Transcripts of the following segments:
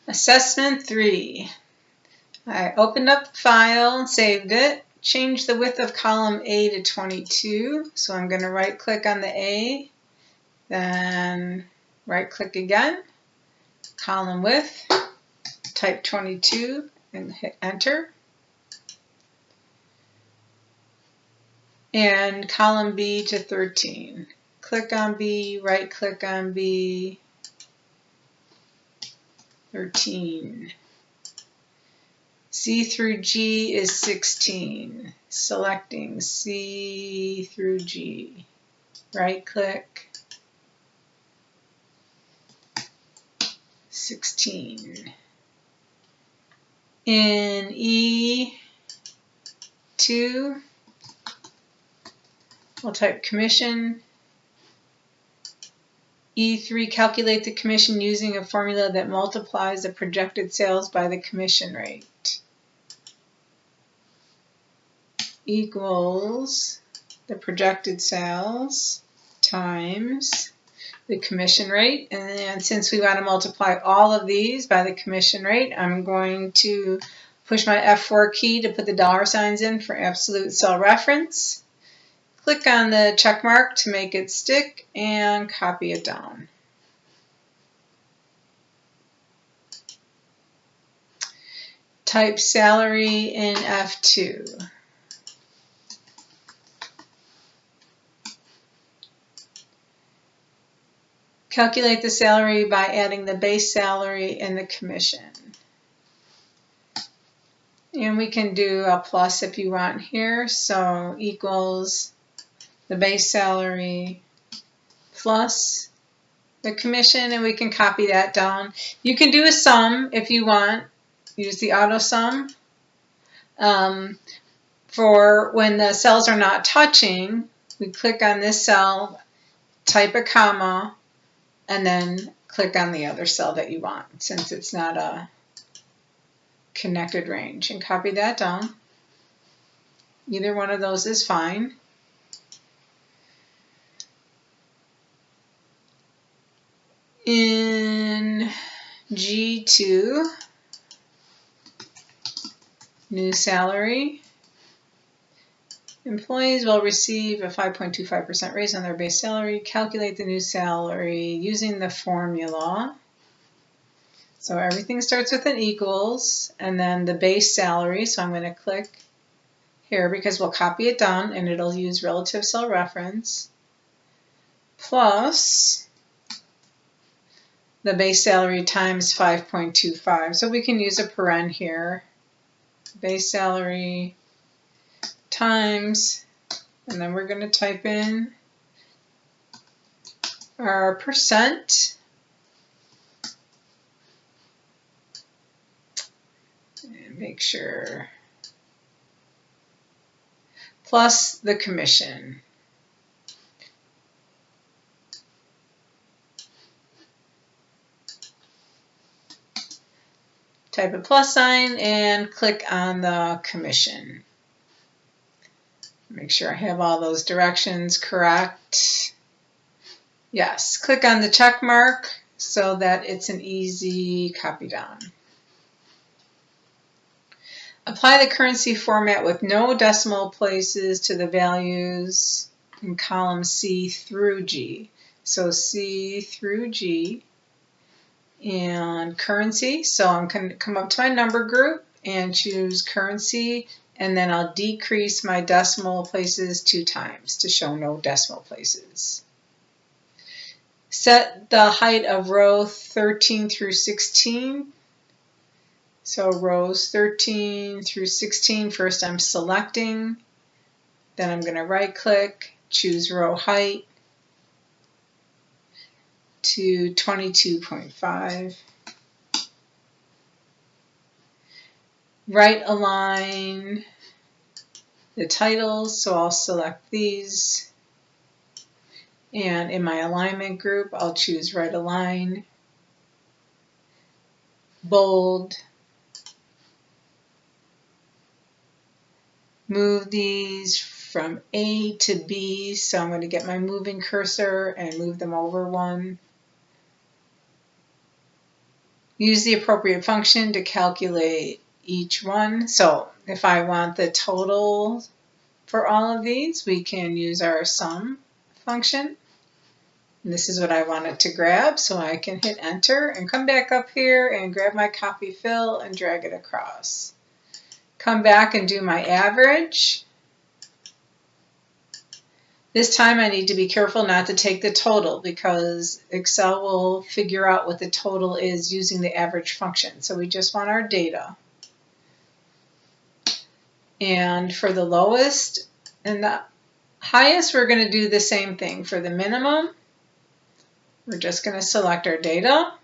Assessment 3. I opened up the file, saved it, changed the width of column A to 22. So I'm going to right click on the A, then right click again, column width, type 22 and hit enter. And column B to 13. Click on B, right click on B, 13. C through G is 16. Selecting C through G. Right click, 16. In E2, we'll type commission. E3, calculate the commission using a formula that multiplies the projected sales by the commission rate. Equals the projected sales times the commission rate. And since we want to multiply all of these by the commission rate, I'm going to push my F4 key to put the dollar signs in for absolute cell reference. Click on the check mark to make it stick and copy it down. Type salary in F2. Calculate the salary by adding the base salary and the commission. And we can do a plus if you want here. So equals the base salary plus the commission, and we can copy that down. You can do a sum if you want. Use the auto sum. For when the cells are not touching, we click on this cell, type a comma, and then click on the other cell that you want, since it's not a connected range, and copy that down. Either one of those is fine. In G2, new salary. Employees will receive a 5.25% raise on their base salary. Calculate the new salary using the formula. So everything starts with an equals, and then the base salary. So I'm going to click here because we'll copy it down and it'll use relative cell reference, plus the base salary times 5.25. So we can use a paren here. Base salary times, and then we're going to type in our percent. And make sure. Plus the commission. Type a plus sign and click on the commission. Make sure I have all those directions correct. Yes, click on the check mark so that it's an easy copy down. Apply the currency format with no decimal places to the values in column C through G. So C through G. And currency, so I'm going to come up to my number group and choose currency, and then I'll decrease my decimal places 2 times to show no decimal places. Set the height of row 13 through 16. So rows 13 through 16, first I'm selecting, then I'm going to right click, choose row height to 22.5. Right align the titles, so I'll select these. And in my alignment group, I'll choose right align, bold. Move these from A to B, so I'm going to get my moving cursor and move them over one. Use the appropriate function to calculate each one. So if I want the total for all of these, we can use our sum function. And this is what I wanted to grab, so I can hit enter and come back up here and grab my copy fill and drag it across. Come back and do my average. This time I need to be careful not to take the total because Excel will figure out what the total is using the average function. So we just want our data. And for the lowest and the highest, we're going to do the same thing. For the minimum, we're just going to select our data.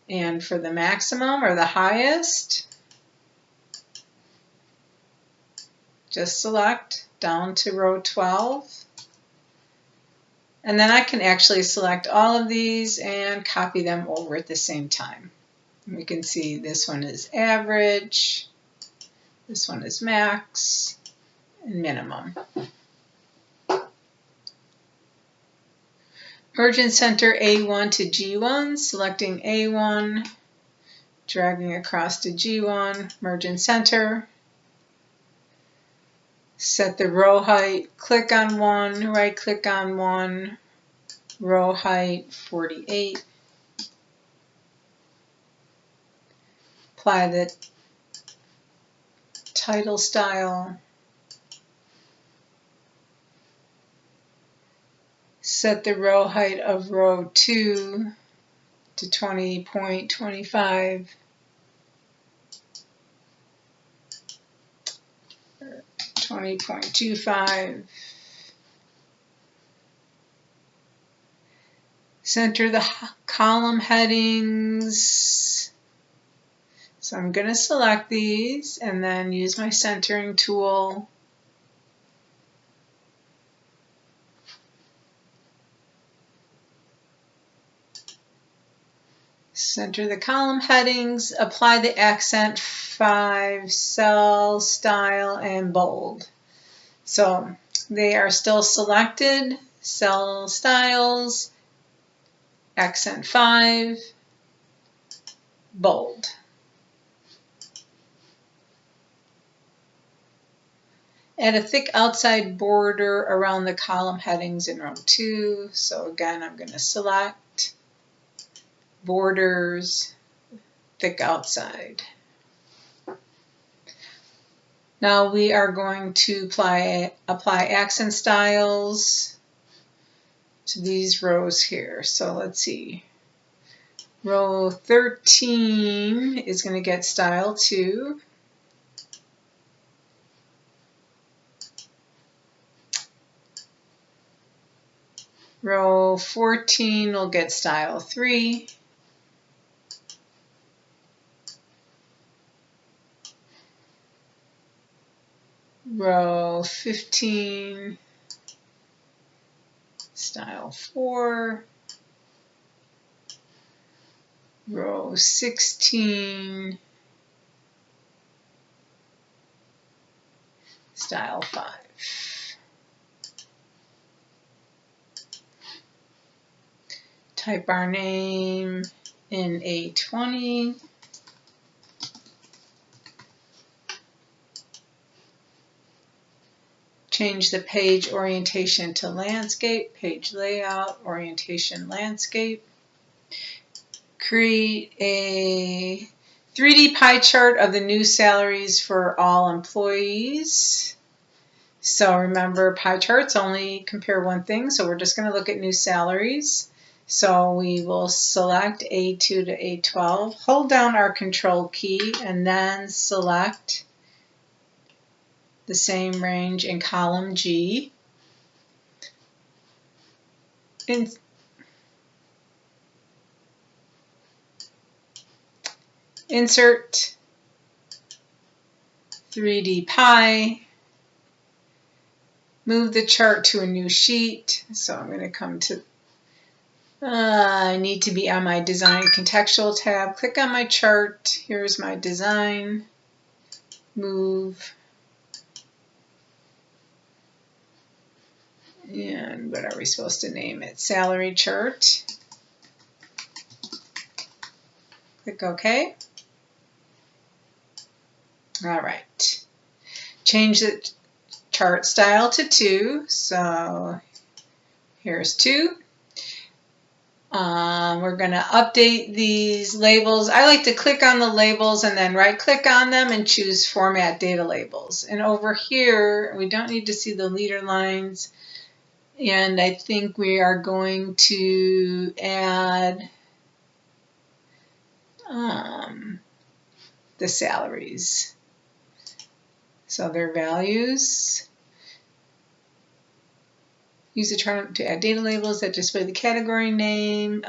And for the maximum or the highest, just select down to row 12. And then I can actually select all of these and copy them over at the same time. We can see this one is average, this one is max, and minimum. Merge and center A1 to G1, selecting A1, dragging across to G1, merge and center. Set the row height, click on one, right click on one, row height 48. Apply the title style. Set the row height of row 2 to 20.25. 20.25. Center the column headings. So I'm going to select these and then use my centering tool. Center the column headings, apply the accent 5, cell, style, and bold. So they are still selected, cell styles, accent 5, bold. Add a thick outside border around the column headings in row 2. So again, I'm going to select borders, thick outside. Now we are going to apply accent styles to these rows here. So let's see. Row 13 is going to get style 2. Row 14 will get style 3. Row 15, style 4. Row 16, style 5. Type our name in A20. Change the page orientation to landscape, page layout, orientation landscape. Create a 3D pie chart of the new salaries for all employees. So remember, pie charts only compare one thing, so we're just going to look at new salaries. So we will select A2 to A12, hold down our control key, and then select the same range in column G. Insert 3D pie. Move the chart to a new sheet. So I'm going to come to, I need to be on my design contextual tab. Click on my chart. Here's my design. Move. And what are we supposed to name it? Salary chart. Click OK. All right. Change the chart style to 2. So here's 2. We're going to update these labels. I like to click on the labels and then right click on them and choose Format Data Labels. And over here, we don't need to see the leader lines. And I think we are going to add the salaries. So their values. Use the chart to add data labels that display the category name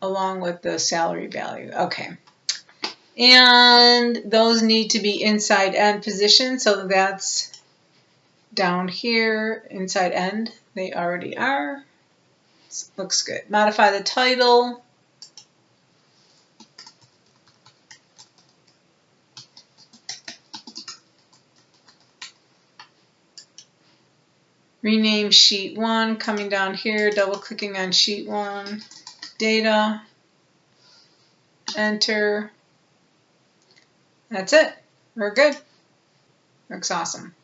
along with the salary value. Okay. And those need to be inside end position, so that's down here, inside end. They already are. Looks good. Modify the title. Rename sheet 1, coming down here, double clicking on sheet 1, data, enter. That's it. We're good. Looks awesome.